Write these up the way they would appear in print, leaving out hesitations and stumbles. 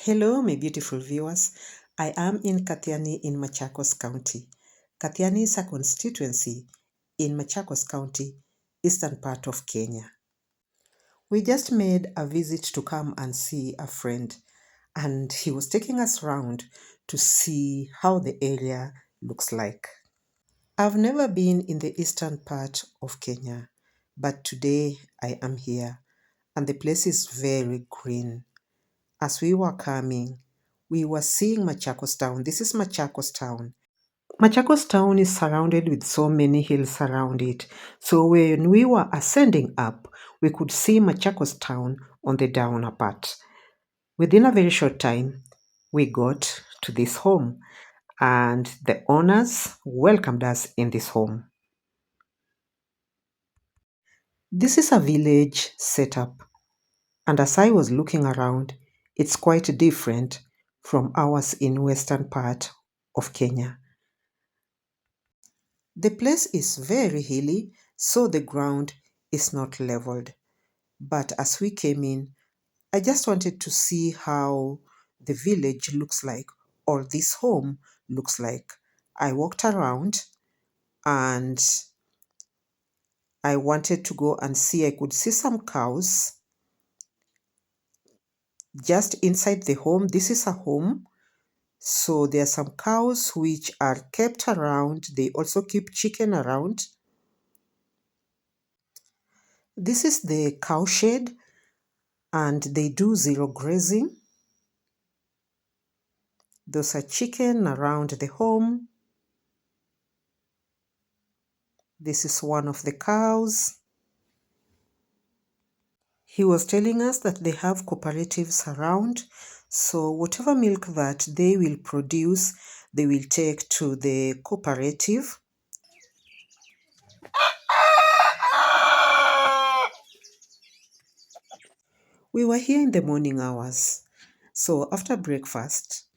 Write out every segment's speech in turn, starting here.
Hello, my beautiful viewers. I am in Kathiani in Machakos County. Kathiani is a constituency in Machakos County, eastern part of Kenya. We just made a visit to come and see a friend, and he was taking us around to see how the area looks like. I've never been in the eastern part of Kenya, but today I am here, and the place is very green. As we were coming, we were seeing Machakos Town. This is Machakos Town. Machakos Town is surrounded with so many hills around it. So when we were ascending up, we could see Machakos Town on the downer part. Within a very short time, we got to this home, and the owners welcomed us in this home. This is a village setup, and as I was looking around, it's quite different from ours in western part of Kenya. The place is very hilly, so the ground is not leveled. But as we came in, I just wanted to see how the village looks like, or this home looks like. I walked around and I wanted to go and see. I could see some cows just inside the home. This is a home. So there are some cows which are kept around. They also keep chicken around. This is the cow shed, and they do zero grazing. Those are chicken around the home. This is one of the cows. He was telling us that they have cooperatives around, so whatever milk that they will produce, they will take to the cooperative. We were here in the morning hours, so after breakfast,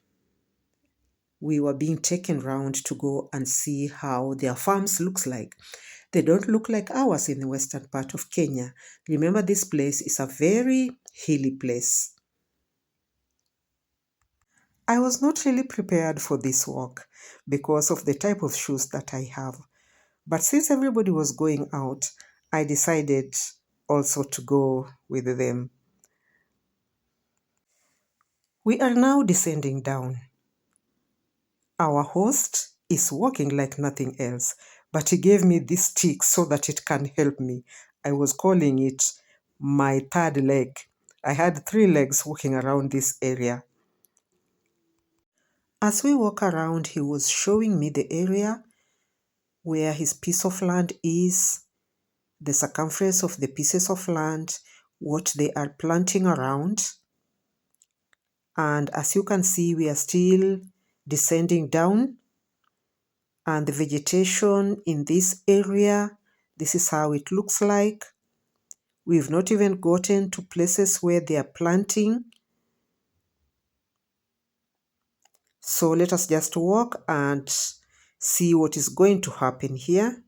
we were being taken round to go and see how their farms looks like. They don't look like ours in the western part of Kenya. Remember, this place is a very hilly place. I was not really prepared for this walk because of the type of shoes that I have. But since everybody was going out, I decided also to go with them. We are now descending down. Our host is walking like nothing else, but he gave me this stick so that it can help me. I was calling it my third leg. I had 3 legs walking around this area. As we walk around, he was showing me the area where his piece of land is, the circumference of the pieces of land, what they are planting around. And as you can see, we are still descending down. And the vegetation in this area, this is how it looks like. We've not even gotten to places where they are planting. So let us just walk and see what is going to happen here.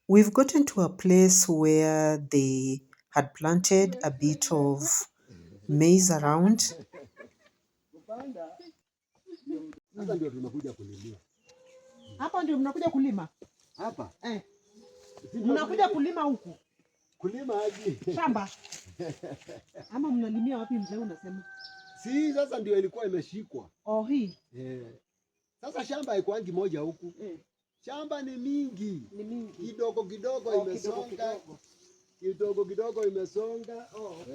We've gotten to a place where the had planted a bit of maize around. Sasa ndio tunakuja kulimia. Hapa ndio mnakuja kulima? Hapa? Mnakuja kulima huku? Kulima aje? Shamba. Ama mnalimia wapi mzee unasema? Si sasa ndio ilikuwa imeshikwa. Oh, hii. Sasa shamba haikuangi moja huku. Shamba ni mingi. Ni mingi. Kidogo kidogo imesonga. Kidogo kidogo imesonga.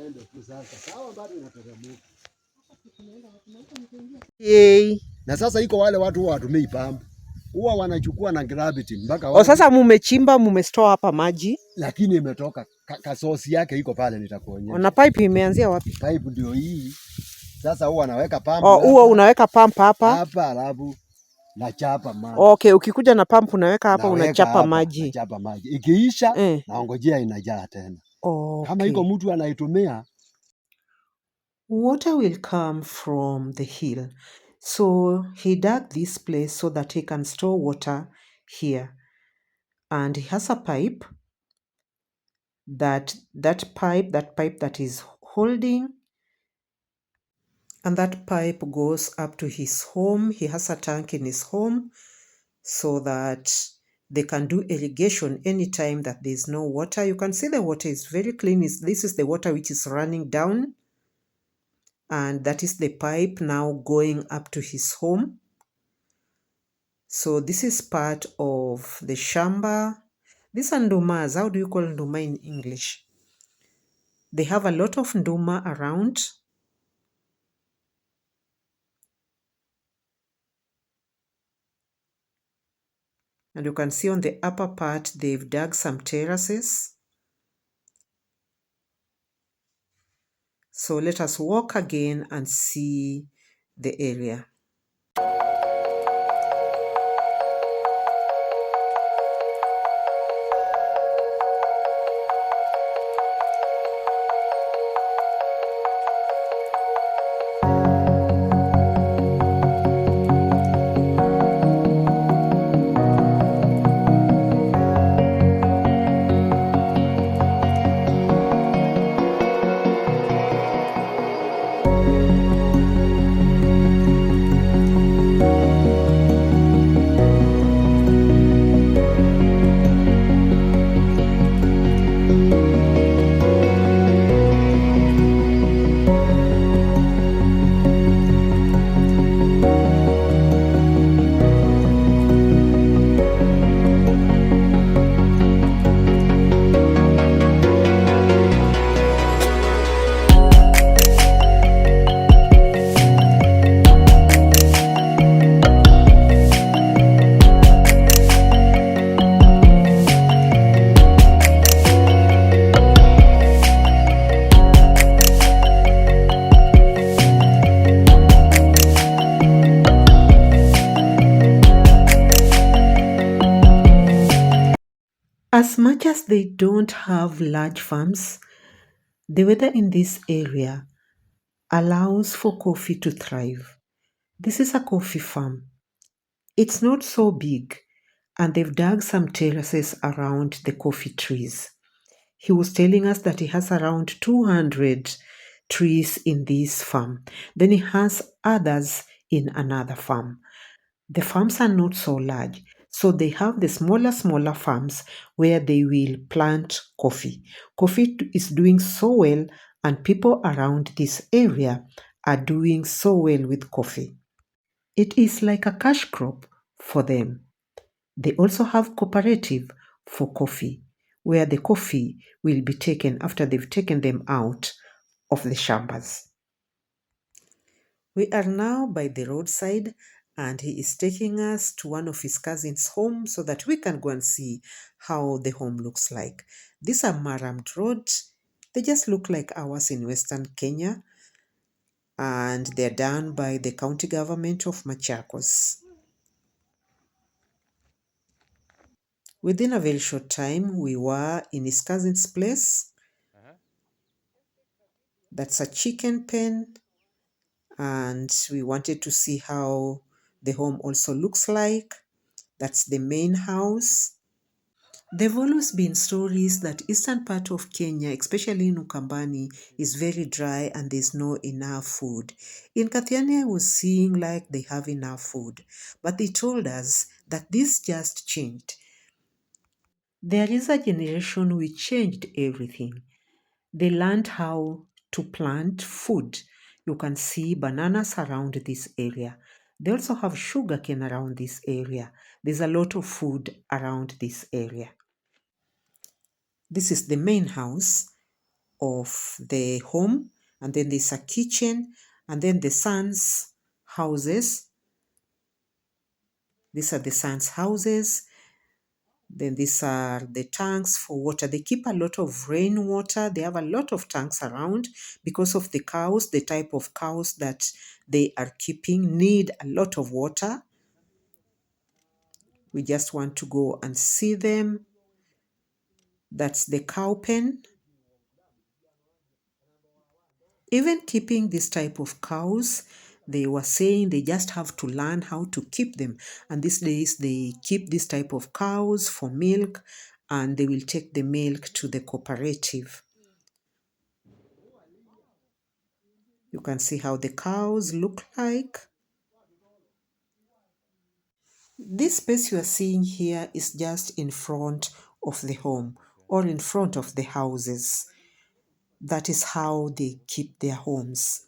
Ndio tu sasa. Sawa bado inateremka. Yay. Na sasa iko wale watu huwa watumii pampu. Huwa wanachukua na gravity mpaka wao. Sasa mumechimba mumestore hapa maji. Lakini imetoka kasosi yake iko pale nitakuonyesha. Na pipe imeanzia wapi? Pipe ndio hii. Sasa huwa anaweka pampu. Huwa unaweka pampu hapa. Hapa alafu nachapa maji. Okay, ukikuja na pampu unaweka hapa, unachapa maji. Nachapa maji. Ikiisha naongojea inajaa tena. Okay. Kama iko mtu anaitumia. Water will come from the hill. So he dug this place so that he can store water here. And he has a pipe that pipe that is holding, and that pipe goes up to his home. He has a tank in his home so that they can do irrigation anytime that there's no water. You can see the water is very clean. This is the water which is running down, and that is the pipe now going up to his home. So this is part of the shamba. These are ndumas. How do you call nduma in English? They have a lot of nduma around. And you can see on the upper part, they've dug some terraces. So let us walk again and see the area. As much as they don't have large farms, the weather in this area allows for coffee to thrive. This is a coffee farm. It's not so big, and they've dug some terraces around the coffee trees. He was telling us that he has around 200 trees in this farm. Then he has others in another farm. The farms are not so large, so they have the smaller farms where they will plant coffee. Coffee is doing so well, and people around this area are doing so well with coffee. It is like a cash crop for them. They also have cooperative for coffee, where the coffee will be taken after they've taken them out of the shambas. We are now by the roadside, and he is taking us to one of his cousins' home so that we can go and see how the home looks like. These are marammed roads. They just look like ours in Western Kenya, and they're done by the county government of Machakos. Within a very short time, we were in his cousin's place. That's a chicken pen, and we wanted to see how the home also looks like. That's the main house. There have always been stories that eastern part of Kenya, especially in Ukambani, is very dry and there's no enough food. In Kathiani, I was seeing like they have enough food, but they told us that this just changed. There is a generation which changed everything. They learned how to plant food. You can see bananas around this area. They also have sugarcane around this area. There's a lot of food around this area. This is the main house of the home, and then there's a kitchen, and then the sons' houses. These are the sons' houses. Then these are the tanks for water. They keep a lot of rainwater. They have a lot of tanks around because of the cows. The type of cows that they are keeping need a lot of water. We just want to go and see them. That's the cow pen. Even keeping this type of cows, they were saying they just have to learn how to keep them. And these days they keep this type of cows for milk, and they will take the milk to the cooperative. You can see how the cows look like. This space you are seeing here is just in front of the home or in front of the houses. That is how they keep their homes.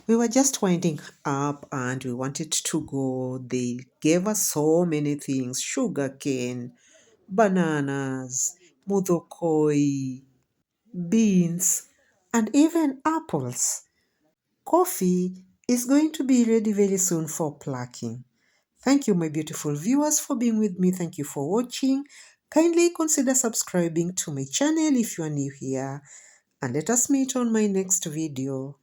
We were just winding up and we wanted to go. They gave us so many things: sugarcane, bananas, mudokoi, beans, and even apples. Coffee is going to be ready very soon for plucking. Thank you, my beautiful viewers, for being with me. Thank you for watching. Kindly consider subscribing to my channel if you are new here, and let us meet on my next video.